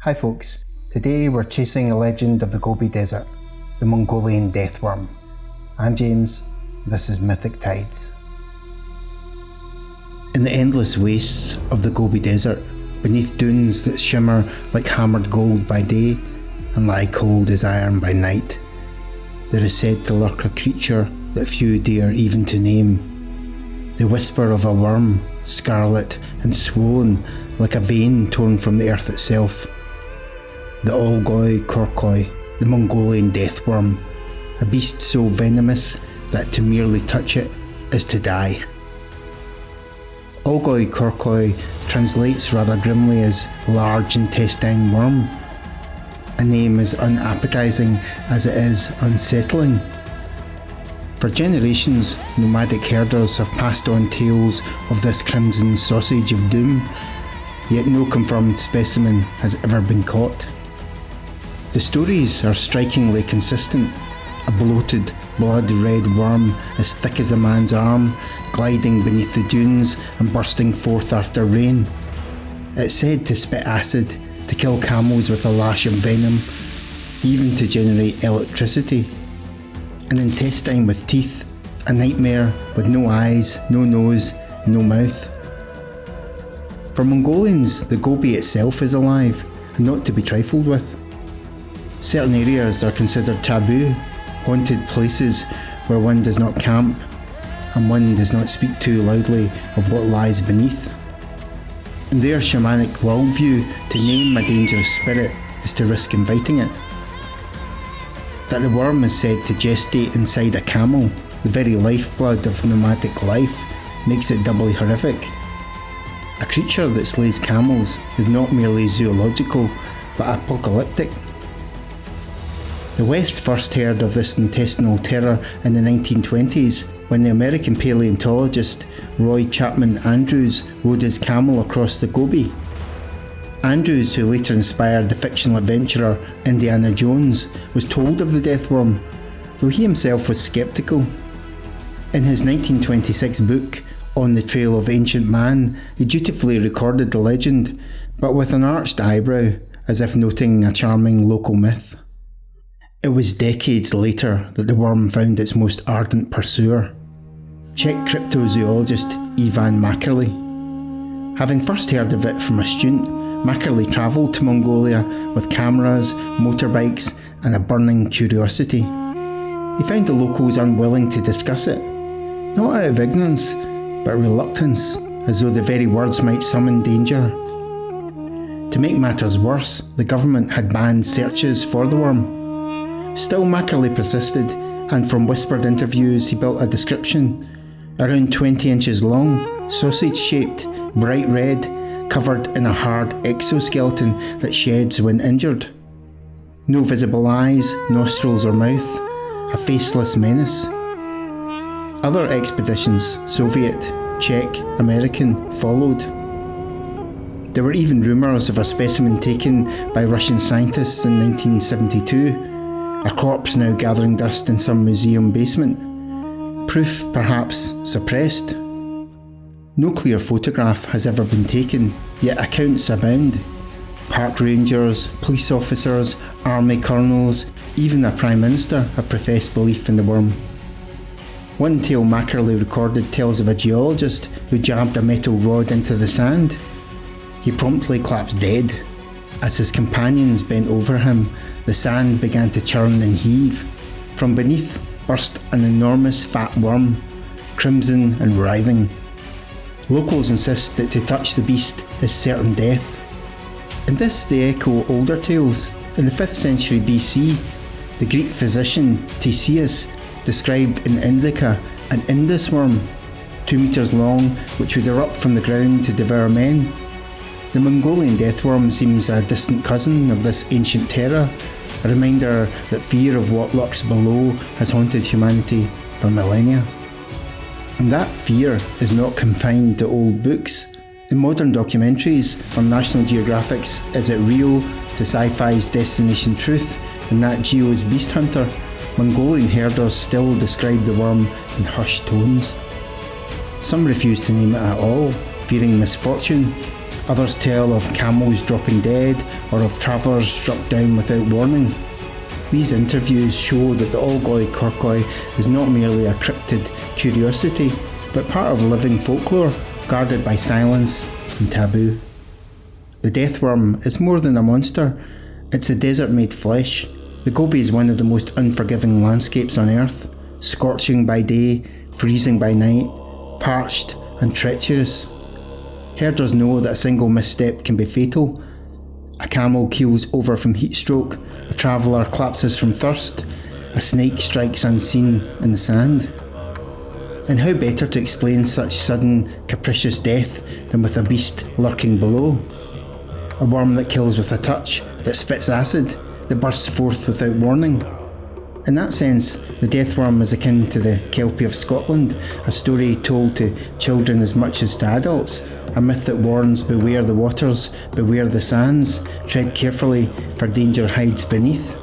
Hi folks, today we're chasing a legend of the Gobi Desert, the Mongolian Death Worm. I'm James, this is Mythic Tides. In the endless wastes of the Gobi Desert, beneath dunes that shimmer like hammered gold by day and lie cold as iron by night, there is said to lurk a creature that few dare even to name. The whisper of a worm, scarlet and swollen like a vein torn from the earth itself. The Olghoi-Khorkhoi, the Mongolian Death Worm, a beast so venomous that to merely touch it is to die. Olghoi-Khorkhoi translates rather grimly as large intestine worm, a name as unappetizing as it is unsettling. For generations, nomadic herders have passed on tales of this crimson sausage of doom, yet no confirmed specimen has ever been caught. The stories are strikingly consistent. A bloated, blood-red worm as thick as a man's arm, gliding beneath the dunes and bursting forth after rain. It's said to spit acid, to kill camels with a lash of venom, even to generate electricity. An intestine with teeth, a nightmare with no eyes, no nose, no mouth. For Mongolians, the Gobi itself is alive, and not to be trifled with. Certain areas are considered taboo, haunted places where one does not camp, and one does not speak too loudly of what lies beneath. In their shamanic worldview, to name a dangerous spirit is to risk inviting it. That the worm is said to gestate inside a camel, the very lifeblood of nomadic life, makes it doubly horrific. A creature that slays camels is not merely zoological, but apocalyptic. The West first heard of this intestinal terror in the 1920s when the American paleontologist Roy Chapman Andrews rode his camel across the Gobi. Andrews, who later inspired the fictional adventurer Indiana Jones, was told of the death worm, though he himself was sceptical. In his 1926 book, On the Trail of Ancient Man, he dutifully recorded the legend, but with an arched eyebrow, as if noting a charming local myth. It was decades later that the worm found its most ardent pursuer, Czech cryptozoologist Ivan Macherly. Having first heard of it from a student, Macherly travelled to Mongolia with cameras, motorbikes and a burning curiosity. He found the locals unwilling to discuss it, not out of ignorance, but reluctance, as though the very words might summon danger. To make matters worse, the government had banned searches for the worm. Still, Macherly persisted, and from whispered interviews he built a description. Around 20 inches long, sausage-shaped, bright red, covered in a hard exoskeleton that sheds when injured. No visible eyes, nostrils or mouth, a faceless menace. Other expeditions, Soviet, Czech, American, followed. There were even rumours of a specimen taken by Russian scientists in 1972, a corpse now gathering dust in some museum basement. Proof, perhaps, suppressed. No clear photograph has ever been taken, yet accounts abound. Park rangers, police officers, army colonels, even a prime minister have professed belief in the worm. One tale Macherly recorded tells of a geologist who jabbed a metal rod into the sand. He promptly collapsed dead. As his companions bent over him, the sand began to churn and heave. From beneath burst an enormous fat worm, crimson and writhing. Locals insist that to touch the beast is certain death. In this they echo older tales. In the 5th century BC, the Greek physician Theseus described in Indica an Indus worm, 2 meters long, which would erupt from the ground to devour men. The Mongolian death worm seems a distant cousin of this ancient terror, a reminder that fear of what lurks below has haunted humanity for millennia. And that fear is not confined to old books. In modern documentaries, from National Geographic's Is It Real to Sci-Fi's Destination Truth and Nat Geo's Beast Hunter, Mongolian herders still describe the worm in hushed tones. Some refuse to name it at all, fearing misfortune. Others tell of camels dropping dead or of travellers struck down without warning. These interviews show that the Olghoi-Khorkhoi is not merely a cryptid curiosity, but part of living folklore, guarded by silence and taboo. The death worm is more than a monster, it's a desert made flesh. The Gobi is one of the most unforgiving landscapes on earth, scorching by day, freezing by night, parched and treacherous. Herders know that a single misstep can be fatal. A camel keels over from heat stroke, a traveller collapses from thirst, a snake strikes unseen in the sand. And how better to explain such sudden, capricious death than with a beast lurking below? A worm that kills with a touch, that spits acid, that bursts forth without warning. In that sense, the death worm is akin to the Kelpie of Scotland, a story told to children as much as to adults, a myth that warns beware the waters, beware the sands, tread carefully for danger hides beneath.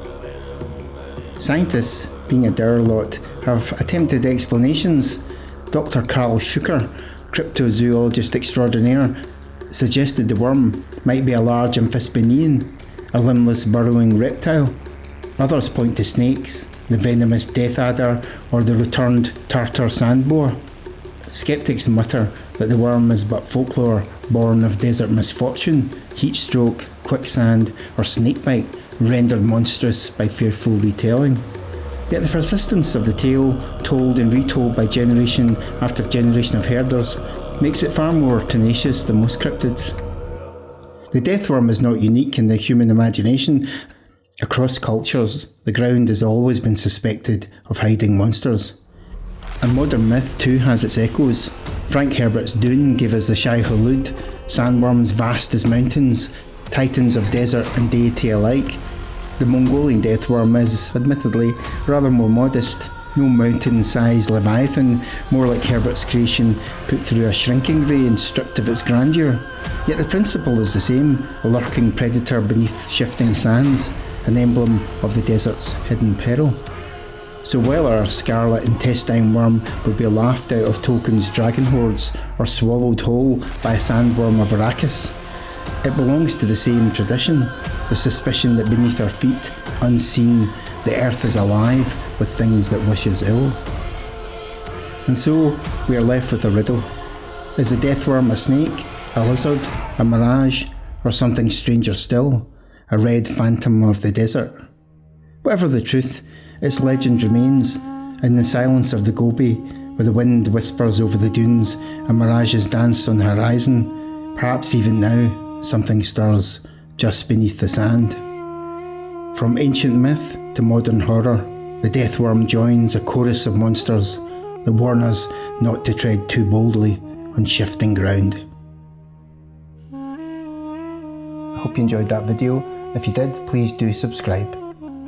Scientists, being a dour lot, have attempted explanations. Dr. Carl Schucker, cryptozoologist extraordinaire, suggested the worm might be a large amphisbaenian, a limbless burrowing reptile. Others point to snakes, the venomous death adder, or the returned Tartar sandboar. Skeptics mutter that the worm is but folklore born of desert misfortune, heat stroke, quicksand, or snakebite, rendered monstrous by fearful retelling. Yet the persistence of the tale, told and retold by generation after generation of herders, makes it far more tenacious than most cryptids. The death worm is not unique in the human imagination. Across cultures, the ground has always been suspected of hiding monsters. And modern myth too has its echoes. Frank Herbert's Dune gave us the Shai Hulud, sandworms vast as mountains, titans of desert and deity alike. The Mongolian death worm is, admittedly, rather more modest. No mountain-sized leviathan, more like Herbert's creation put through a shrinking ray and stripped of its grandeur. Yet the principle is the same, a lurking predator beneath shifting sands, an emblem of the desert's hidden peril. So while our scarlet intestine worm would be laughed out of Tolkien's dragon hoards or swallowed whole by a sandworm of Arrakis, it belongs to the same tradition, the suspicion that beneath our feet, unseen, the earth is alive with things that wish us ill. And so we are left with a riddle. Is the death worm a snake, a lizard, a mirage, or something stranger still, a red phantom of the desert? Whatever the truth, its legend remains. In the silence of the Gobi, where the wind whispers over the dunes and mirages dance on the horizon, perhaps even now something stirs just beneath the sand. From ancient myth to modern horror, the death worm joins a chorus of monsters that warn us not to tread too boldly on shifting ground. I hope you enjoyed that video. If you did, please do subscribe.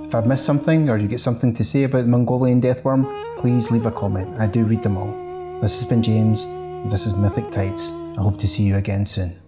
If I've missed something or you get something to say about the Mongolian death worm, please leave a comment. I do read them all. This has been James. This is Mythic Tides. I hope to see you again soon.